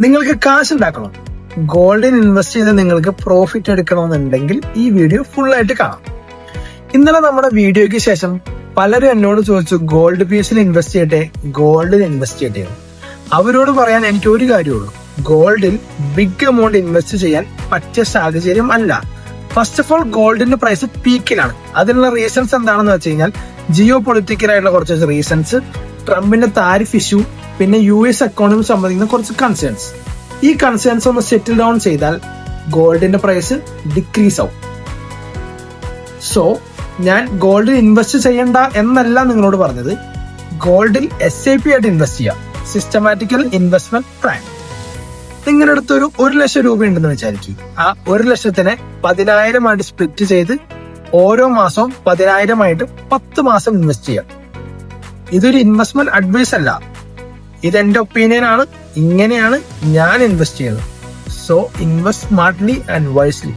നിങ്ങൾക്ക് കാശ് ഉണ്ടാക്കണം, ഗോൾഡിൽ ഇൻവെസ്റ്റ് ചെയ്ത് നിങ്ങൾക്ക് പ്രോഫിറ്റ് എടുക്കണമെന്നുണ്ടെങ്കിൽ ഈ വീഡിയോ ഫുൾ ആയിട്ട് കാണാം. ഇന്നലെ നമ്മുടെ വീഡിയോയ്ക്ക് ശേഷം പലരും എന്നോട് ചോദിച്ചു ഗോൾഡ് പീസിൽ ഇൻവെസ്റ്റ് ചെയ്യട്ടെ, ഗോൾഡിൽ ഇൻവെസ്റ്റ് ചെയ്യട്ടെ. അവരോട് പറയാൻ എനിക്ക് ഒരു കാര്യമുള്ളൂ, ഗോൾഡിൽ ബിഗ് എമൗണ്ട് ഇൻവെസ്റ്റ് ചെയ്യാൻ പറ്റിയ സാഹചര്യം അല്ല. ഫസ്റ്റ് ഓഫ് ഓൾ ഗോൾഡിന്റെ പ്രൈസ് പീക്കിലാണ്. അതിനുള്ള റീസൺസ് എന്താണെന്ന് വെച്ച് കഴിഞ്ഞാൽ ജിയോ പൊളിറ്റിക്കൽ ആയിട്ടുള്ള കുറച്ച് റീസൺസ്, ട്രംപിന്റെ താരിഫ് ഇഷ്യൂ, പിന്നെ US എക്കോണമി സംബന്ധിക്കുന്ന കുറച്ച് കൺസേൺസ്. ഈ കൺസേൺസ് ഒന്ന് സെറ്റിൽ ഡൗൺ ചെയ്താൽ ഗോൾഡിന്റെ പ്രൈസ് ഡിക്രീസ് ആവും. സോ ഞാൻ ഗോൾഡിൽ ഇൻവെസ്റ്റ് ചെയ്യണ്ട എന്നല്ല നിങ്ങളോട് പറഞ്ഞത്, ഗോൾഡിൽ SIP ആയിട്ട് ഇൻവെസ്റ്റ് ചെയ്യാം, സിസ്റ്റമാറ്റിക്കൽ ഇൻവെസ്റ്റ്മെന്റ് പ്ലാൻ. നിങ്ങളുടെ അടുത്ത് ഒരു 1 ലക്ഷം രൂപ ഉണ്ടെന്ന് വിചാരിക്കും. ആ 1 ലക്ഷത്തിനെ 10,000 ആയിട്ട് സ്പ്ലിറ്റ് ചെയ്ത് ഓരോ മാസവും 10,000 ആയിട്ട് 10 മാസം ഇൻവെസ്റ്റ് ചെയ്യാം. ഇതൊരു ഇൻവെസ്റ്റ്മെന്റ് അഡ്വൈസ് അല്ല, ഇത് എന്റെ ഒപ്പീനിയൻ ആണ്. ഇങ്ങനെയാണ് ഞാൻ ഇൻവെസ്റ്റ് ചെയ്യുന്നത്. So invest smartly and wisely.